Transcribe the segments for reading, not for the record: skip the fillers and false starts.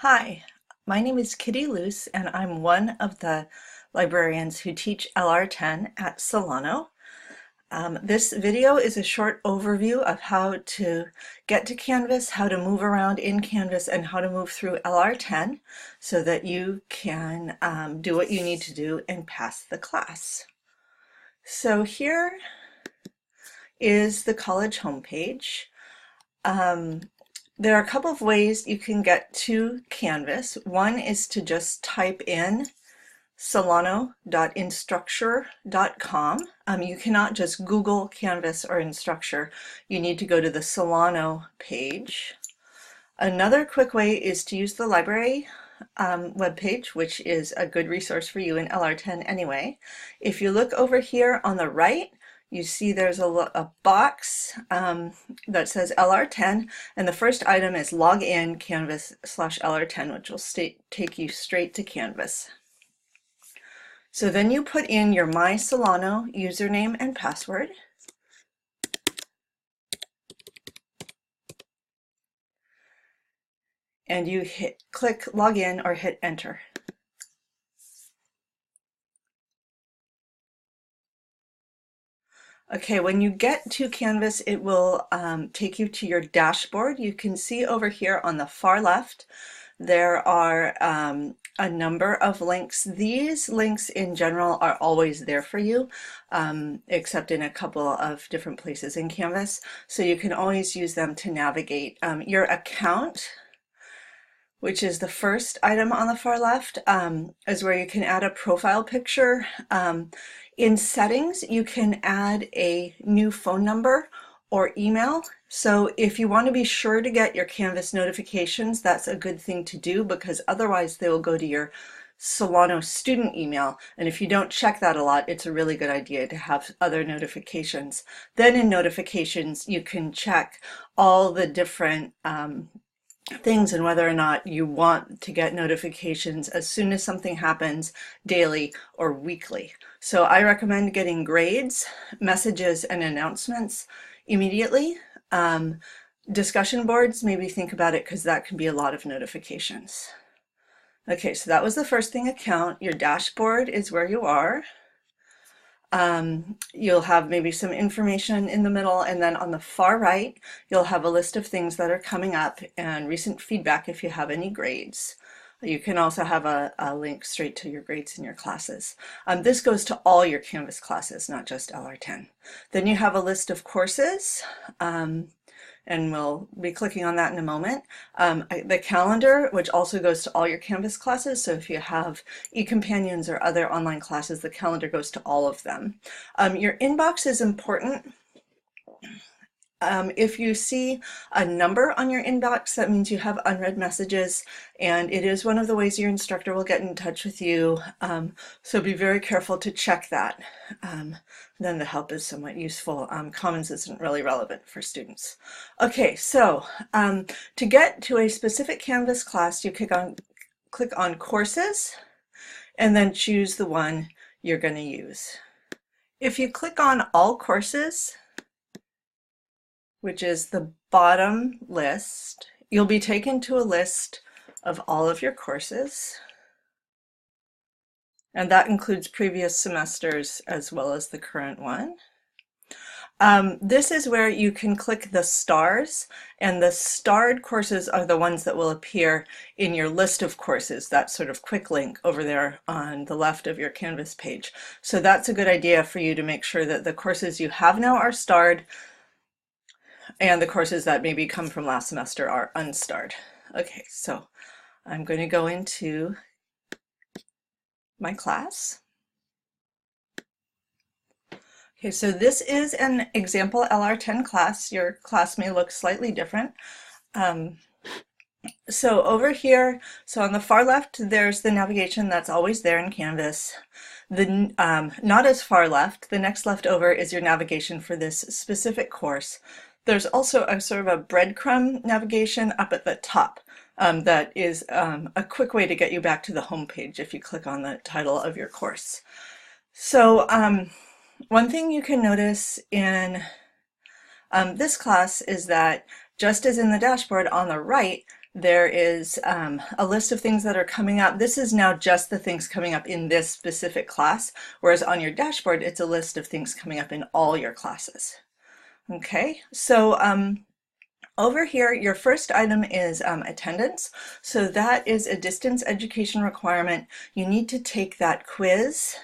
Hi, my name is Kitty Luce, and I'm one of the librarians who teach LR10 at Solano. This video is a short overview of how to get to Canvas, how to move around in Canvas, and how to move through LR10 so that you can do what you need to do and pass the class. So here is the college homepage. There are a couple of ways you can get to Canvas. One is to just type in solano.instructure.com. You cannot just Google Canvas or Instructure. You need to go to the Solano page. Another quick way is to use the library webpage, which is a good resource for you in LR10 anyway. If you look over here on the right, you see there's a box that says LR10, and the first item is log in Canvas/LR10, which will take you straight to Canvas. So then you put in your My Solano username and password. And you click login or hit enter. Okay, when you get to Canvas, it will take you to your dashboard. You can see over here on the far left, there are a number of links. These links in general are always there for you, except in a couple of different places in Canvas. So you can always use them to navigate. Your account, which is the first item on the far left, is where you can add a profile picture. In settings, you can add a new phone number or email. So if you want to be sure to get your Canvas notifications, that's a good thing to do, because otherwise they will go to your Solano student email. And if you don't check that a lot, it's a really good idea to have other notifications. Then in notifications, you can check all the different things and whether or not you want to get notifications as soon as something happens, daily or weekly. So I recommend getting grades, messages, and announcements immediately. Discussion boards, maybe think about it, because that can be a lot of notifications. Okay, so that was the first thing, account. Your dashboard is where you are. You'll have maybe some information in the middle, and then on the far right, you'll have a list of things that are coming up and recent feedback if you have any grades. You can also have a link straight to your grades in your classes. This goes to all your Canvas classes, not just LR10. Then you have a list of courses, and we'll be clicking on that in a moment. The calendar, which also goes to all your Canvas classes. So if you have eCompanions or other online classes, the calendar goes to all of them. Your inbox is important. If you see a number on your inbox, that means you have unread messages, and it is one of the ways your instructor will get in touch with you. So be very careful to check that. Then the help is somewhat useful. Commons isn't really relevant for students. Okay, so to get to a specific Canvas class, you click on courses, and then choose the one you're going to use. If you click on all courses, which is the bottom list, you'll be taken to a list of all of your courses. And that includes previous semesters as well as the current one. This is where you can click the stars, and the starred courses are the ones that will appear in your list of courses, that sort of quick link over there on the left of your Canvas page. So that's a good idea for you to make sure that the courses you have now are starred, and the courses that maybe come from last semester are unstarred. Okay, so I'm going to go into my class. Okay, so this is an example LR10 class. Your class may look slightly different. So over here, so on the far left, there's the navigation that's always there in Canvas. Not as far left, the next left over is your navigation for this specific course. There's also a sort of a breadcrumb navigation up at the top that is a quick way to get you back to the home page if you click on the title of your course. So one thing you can notice in this class is that, just as in the dashboard on the right, There is a list of things that are coming up. This is now just the things coming up in this specific class, whereas on your dashboard, it's a list of things coming up in all your classes. Okay, so over here, your first item is attendance. So that is a distance education requirement. You need to take that quiz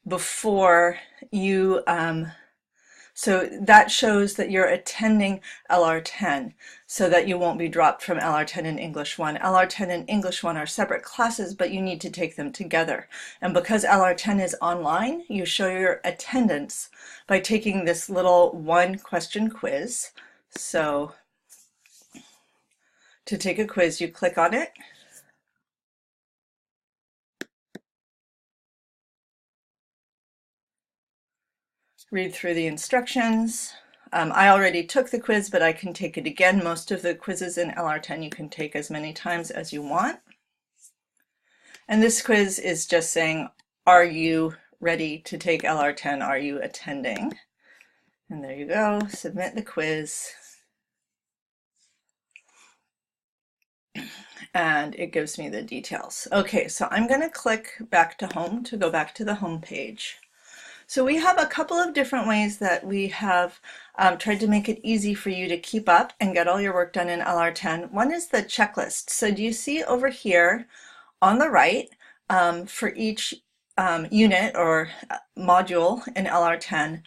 before you, so that shows that you're attending LR10 so that you won't be dropped from LR10 and English 1. LR10 and English 1 are separate classes, but you need to take them together. And because LR10 is online, you show your attendance by taking this little 1-question quiz. So to take a quiz, you click on it. Read through the instructions. I already took the quiz, but I can take it again. Most of the quizzes in LR10 you can take as many times as you want. And this quiz is just saying, are you ready to take LR10? Are you attending? And there you go, submit the quiz. And it gives me the details. Okay, so I'm going to click back to home to go back to the home page. So we have a couple of different ways that we have tried to make it easy for you to keep up and get all your work done in LR10. One is the checklist. So do you see over here on the right, for each unit or module in LR10,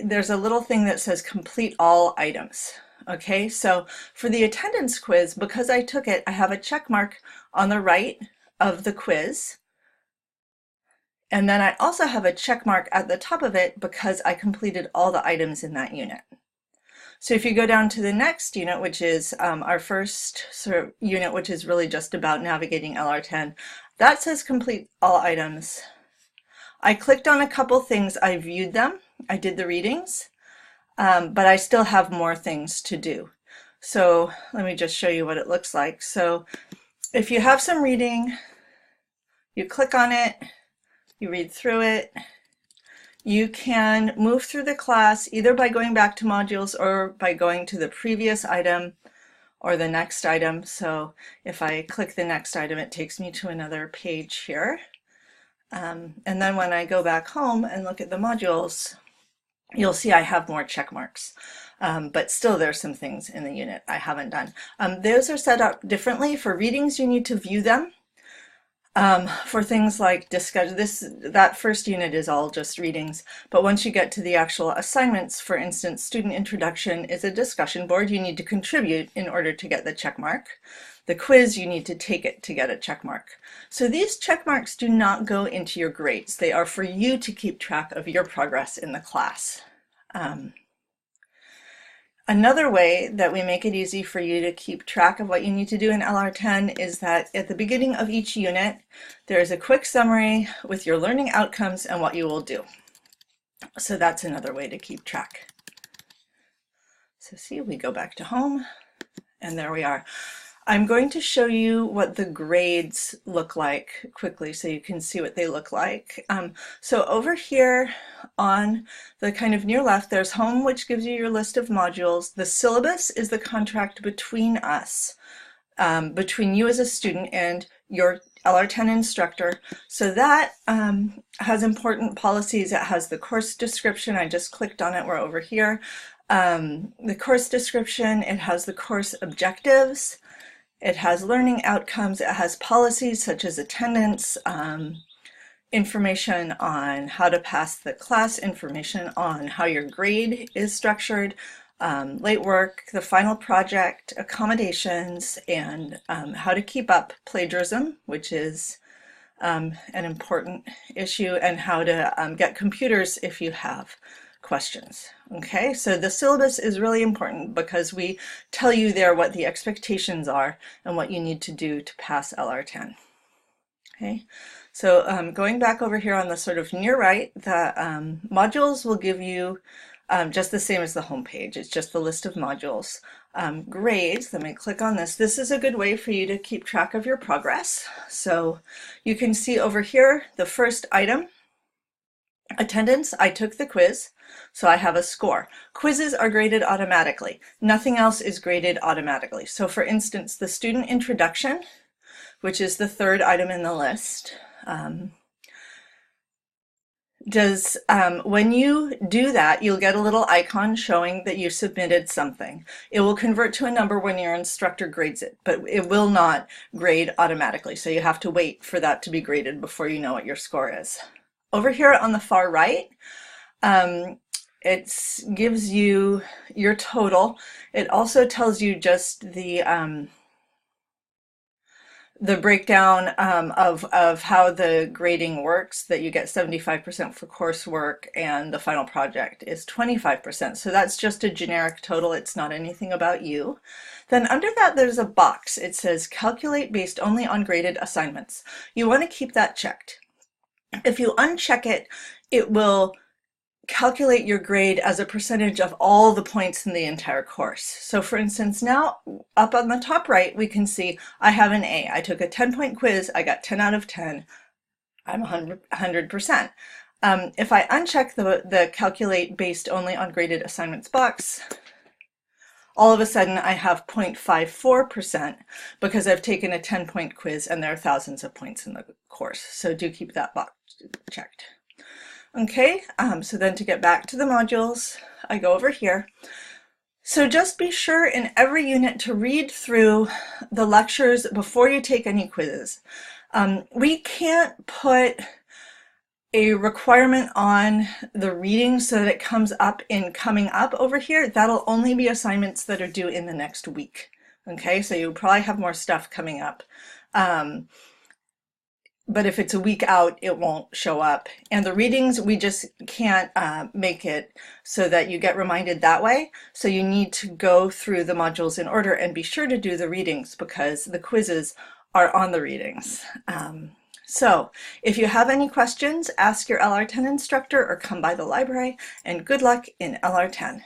there's a little thing that says complete all items. Okay, so for the attendance quiz, because I took it, I have a check mark on the right of the quiz. And then I also have a check mark at the top of it because I completed all the items in that unit. So if you go down to the next unit, which is our first sort of unit, which is really just about navigating LR10, that says complete all items. I clicked on a couple things, I viewed them, I did the readings, but I still have more things to do. So let me just show you what it looks like. So if you have some reading, you click on it, you read through it. You can move through the class either by going back to modules or by going to the previous item or the next item. So if I click the next item, it takes me to another page here. And then when I go back home and look at the modules, you'll see I have more check marks. But still there's some things in the unit I haven't done. Those are set up differently. For readings, you need to view them. For things like discussion, that first unit is all just readings, but once you get to the actual assignments, for instance, student introduction is a discussion board. You need to contribute in order to get the check mark. The quiz, you need to take it to get a check mark. So these check marks do not go into your grades. They are for you to keep track of your progress in the class. Another way that we make it easy for you to keep track of what you need to do in LR10 is that at the beginning of each unit, there is a quick summary with your learning outcomes and what you will do. So that's another way to keep track. So see, we go back to home, and there we are. I'm going to show you what the grades look like quickly so you can see what they look like. So over here on the kind of near left, there's home, which gives you your list of modules. The syllabus is the contract between us, between you as a student and your LR10 instructor. So that has important policies. It has the course description. I just clicked on it. We're over here. The course description, it has the course objectives. It has learning outcomes, it has policies such as attendance, information on how to pass the class, information on how your grade is structured, late work, the final project, accommodations, and how to keep up plagiarism, which is an important issue, and how to get computers if you have questions. Okay, so the syllabus is really important because we tell you there what the expectations are and what you need to do to pass LR10. Okay, so going back over here on the sort of near right, the modules will give you just the same as the home page. It's just the list of modules. Grades, let me click on this. This is a good way for you to keep track of your progress. So you can see over here the first item, attendance. I took the quiz. So I have a score. Quizzes are graded automatically. Nothing else is graded automatically. So for instance, the student introduction, which is the third item in the list, when you do that, you'll get a little icon showing that you submitted something. It will convert to a number when your instructor grades it, but it will not grade automatically. So you have to wait for that to be graded before you know what your score is. Over here on the far right, it gives you your total. It also tells you just the breakdown of how the grading works, that you get 75% for coursework and the final project is 25%. So that's just a generic total. It's not anything about you. Then under that, there's a box. It says calculate based only on graded assignments. You want to keep that checked. If you uncheck it, it will calculate your grade as a percentage of all the points in the entire course. So for instance, now up on the top right, we can see I have an A. I took a 10-point quiz. I got 10 out of 10. I'm 100%. If I uncheck the calculate based only on graded assignments box, all of a sudden I have 0.54% because I've taken a 10-point quiz and there are thousands of points in the course. So do keep that box checked. Okay, so then to get back to the modules, I go over here. So just be sure in every unit to read through the lectures before you take any quizzes. We can't put a requirement on the reading so that it comes up in coming up over here. That'll only be assignments that are due in the next week. Okay, so you'll probably have more stuff coming up. But if it's a week out, it won't show up. And the readings, we just can't make it so that you get reminded that way. So you need to go through the modules in order and be sure to do the readings because the quizzes are on the readings. So if you have any questions, ask your LR10 instructor or come by the library, and good luck in LR10.